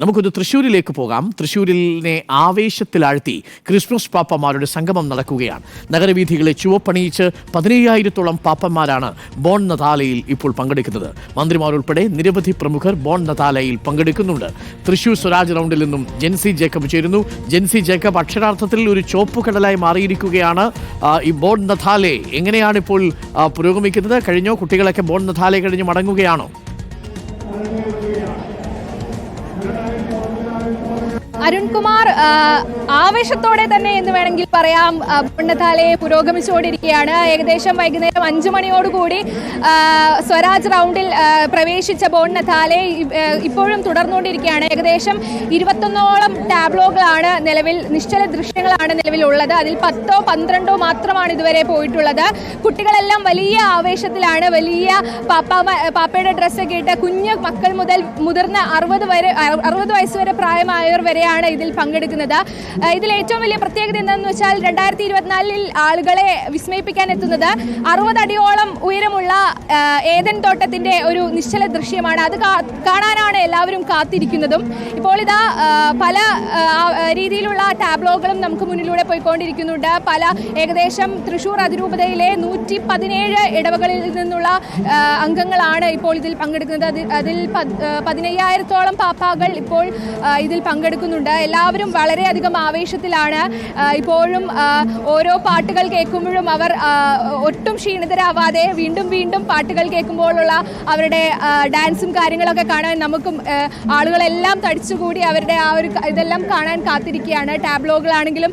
നമുക്കൊന്ന് തൃശ്ശൂരിലേക്ക് പോകാം. തൃശ്ശൂരിനെ ആവേശത്തിലാഴ്ത്തി ക്രിസ്മസ് പാപ്പന്മാരുടെ സംഗമം നടക്കുകയാണ്. നഗരവീഥികളെ ചുവപ്പണിയിച്ച് 15,000-ഓളം പാപ്പന്മാരാണ് ബോൺ നതാലയിൽ ഇപ്പോൾ പങ്കെടുക്കുന്നത്. മന്ത്രിമാരുൾപ്പെടെ നിരവധി പ്രമുഖർ ബോൺ നതാലയിൽ പങ്കെടുക്കുന്നുണ്ട്. തൃശ്ശൂർ സ്വരാജ് റൗണ്ടിൽ നിന്നും ജെൻസി ജേക്കബ് ചേരുന്നു. ജെൻസി ജേക്കബ്, അക്ഷരാർത്ഥത്തിൽ ഒരു ചോപ്പുകടലായി മാറിയിരിക്കുകയാണ് ഈ ബോൺ നതാലെ. എങ്ങനെയാണ് ഇപ്പോൾ പുരോഗമിക്കുന്നത്? കഴിഞ്ഞോ? കുട്ടികളൊക്കെ ബോൺ നതാലെ കഴിഞ്ഞ് മടങ്ങുകയാണോ? അരുൺകുമാർ, ആവേശത്തോടെ തന്നെ എന്ന് വേണമെങ്കിൽ പറയാം ബോൺനതാലെ പുരോഗമിച്ചുകൊണ്ടിരിക്കുകയാണ്. ഏകദേശം വൈകുന്നേരം 5 മണിയോടുകൂടി സ്വരാജ് റൗണ്ടിൽ പ്രവേശിച്ച ബോൺനതാലെ ഇപ്പോഴും തുടർന്നുകൊണ്ടിരിക്കുകയാണ്. ഏകദേശം 21ഓളം ടാബ്ലോകളാണ് നിലവിൽ, നിശ്ചല ദൃശ്യങ്ങളാണ് നിലവിലുള്ളത്. അതിൽ 10ഓ 12ഓ മാത്രമാണ് ഇതുവരെ പോയിട്ടുള്ളത്. കുട്ടികളെല്ലാം വലിയ ആവേശത്തിലാണ്. വലിയ പാപ്പയുടെ ഡ്രസ്സൊക്കെ ഇട്ട് കുഞ്ഞു മക്കൾ മുതൽ മുതിർന്ന 60 വയസ്സ് വരെ പ്രായമായവർ വരെയാണ് ഇതിൽ പങ്കെടുക്കുന്നത്. ഇതിൽ ഏറ്റവും വലിയ പ്രത്യേകത എന്താണെന്ന് വെച്ചാൽ 2024 ആളുകളെ വിസ്മയിപ്പിക്കാൻ എത്തുന്നത് 60 അടിയോളം ഉയരമുള്ള ഏദൻ തോട്ടത്തിന്റെ ഒരു നിശ്ചല ദൃശ്യമാണ്. അത് കാണാനാണ് എല്ലാവരും കാത്തിരിക്കുന്നതും. ഇപ്പോൾ ഇതാ പല രീതിയിലുള്ള ടാബ്ലോകളും നമുക്ക് മുന്നിലൂടെ പോയിക്കൊണ്ടിരിക്കുന്നുണ്ട്. ഏകദേശം തൃശ്ശൂർ അതിരൂപതയിലെ 117 ഇടവകളിൽ നിന്നുള്ള അംഗങ്ങളാണ് ഇപ്പോൾ ഇതിൽ പങ്കെടുക്കുന്നത്. അതിൽ 15,000-ഓളം പാപ്പാകൾ ഇപ്പോൾ ഇതിൽ പങ്കെടുക്കുന്നുണ്ട്. എല്ലാവരും വളരെയധികം ആവേശത്തിലാണ്. ഇപ്പോഴും ഓരോ പാട്ടുകൾ കേൾക്കുമ്പോഴും അവർ ഒട്ടും ക്ഷീണിതരാവാതെ വീണ്ടും വീണ്ടും പാട്ടുകൾ കേൾക്കുമ്പോഴുള്ള അവരുടെ ഡാൻസും കാര്യങ്ങളൊക്കെ കാണാൻ നമുക്കും ആളുകളെല്ലാം തടിച്ചുകൂടി അവരുടെ ആ ഒരു ഇതെല്ലാം കാണാൻ കാത്തിരിക്കുകയാണ്. ടാബ്ലോകളാണെങ്കിലും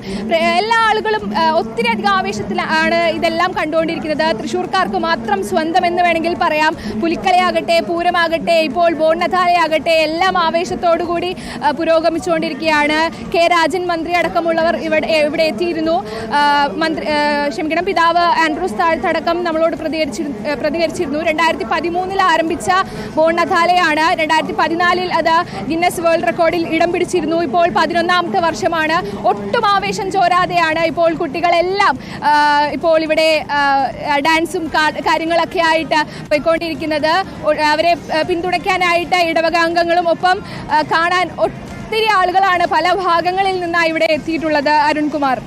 എല്ലാ ആളുകളും ഒത്തിരി അധികം ആവേശത്തിലാണ് ഇതെല്ലാം കണ്ടുകൊണ്ടിരിക്കുന്നത്. തൃശ്ശൂർക്കാർക്ക് മാത്രം സ്വന്തം എന്ന് വേണമെങ്കിൽ പറയാം. പുലിക്കളിയാകട്ടെ, പൂരമാകട്ടെ, ഇപ്പോൾ ബോൺനതാലയാകട്ടെ, എല്ലാം ആവേശത്തോടുകൂടി പുരോഗമിച്ചുകൊണ്ടിരിക്കുകയാണ്. കെ രാജൻ മന്ത്രി അടക്കമുള്ളവർ ഇവിടെ എത്തിയിരുന്നു. പിതാവ് ആൻഡ്രൂസ് താഴത്തടക്കം നമ്മളോട് പ്രതികരിച്ചിരുന്നു. 2013 ആരംഭിച്ച ബോൺനതാലയാണ്. 2014 അത് ഗിന്നസ് വേൾഡ് റെക്കോർഡിൽ ഇടം പിടിച്ചിരുന്നു. ഇപ്പോൾ 11ാമത്തെ വർഷമാണ്. ഒട്ടും ആവേശം ചോരാതെയാണ് ഇപ്പോൾ കുട്ടികളെല്ലാം ഇപ്പോൾ ഇവിടെ ഡാൻസും കാര്യങ്ങളൊക്കെ ആയിട്ട് പോയിക്കൊണ്ടിരിക്കുന്നത്. അവരെ പിന്തുണയ്ക്കാനായിട്ട് ഇടവകാംഗങ്ങളും ഒപ്പം കാണാൻ ഒത്തിരി ആളുകളാണ് പല ഭാഗങ്ങളിൽ നിന്നാണ് ഇവിടെ എത്തിയിട്ടുള്ളത്. അരുൺകുമാർ,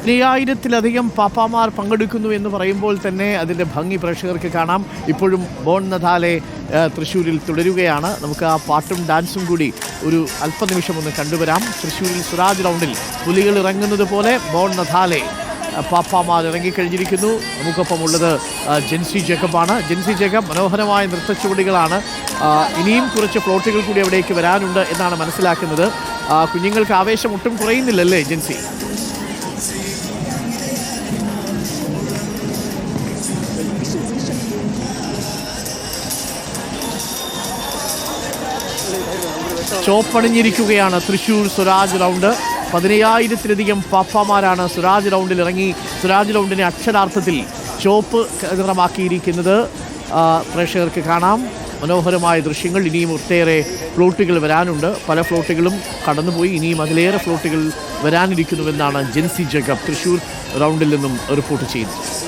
15,000-ലധികം പാപ്പാമാർ പങ്കെടുക്കുന്നു എന്ന് പറയുമ്പോൾ തന്നെ അതിൻ്റെ ഭംഗി പ്രേക്ഷകർക്ക് കാണാം. ഇപ്പോഴും ബോൺ നതാലെ തൃശ്ശൂരിൽ തുടരുകയാണ്. നമുക്ക് ആ പാട്ടും ഡാൻസും കൂടി ഒരു അല്പനിമിഷം ഒന്ന് കണ്ടുവരാം. തൃശ്ശൂരിൽ സ്വരാജ് റൗണ്ടിൽ പുലികൾ ഇറങ്ങുന്നത് പോലെ ബോൺ നതാലെ പാപ്പാമാർ ഇറങ്ങിക്കഴിഞ്ഞിരിക്കുന്നു. നമുക്കൊപ്പം ഉള്ളത് ജെൻസി ജേക്കബാണ്. ജെൻസി ജേക്കബ്, മനോഹരമായ നൃത്തച്ചുവടികളാണ്. ഇനിയും കുറച്ച് ഫ്ലോട്ടുകൾ കൂടി അവിടേക്ക് വരാനുണ്ട് എന്നാണ് മനസ്സിലാക്കുന്നത്. കുഞ്ഞുങ്ങൾക്ക് ആവേശം ഒട്ടും കുറയുന്നില്ലല്ലേ ജെൻസി? ചോപ്പണിഞ്ഞിരിക്കുകയാണ് തൃശ്ശൂർ സ്വരാജ് റൗണ്ട്. 15,000-ലധികം പാപ്പാമാരാണ് സ്വരാജ് റൗണ്ടിൽ ഇറങ്ങി സ്വരാജ് റൗണ്ടിനെ അക്ഷരാർത്ഥത്തിൽ ചോപ്പ് നിറമാക്കിയിരിക്കുന്നത്. പ്രേക്ഷകർക്ക് കാണാം മനോഹരമായ ദൃശ്യങ്ങൾ. ഇനിയും ഒട്ടേറെ ഫ്ലോട്ടുകൾ വരാനുണ്ട്. പല ഫ്ലോട്ടുകളും കടന്നുപോയി. ഇനിയും അതിലേറെ ഫ്ലോട്ടുകൾ വരാനിരിക്കുന്നുവെന്നാണ് ജെൻസി ജേക്കബ് തൃശ്ശൂർ റൗണ്ടിൽ നിന്നും റിപ്പോർട്ട് ചെയ്യുന്നത്.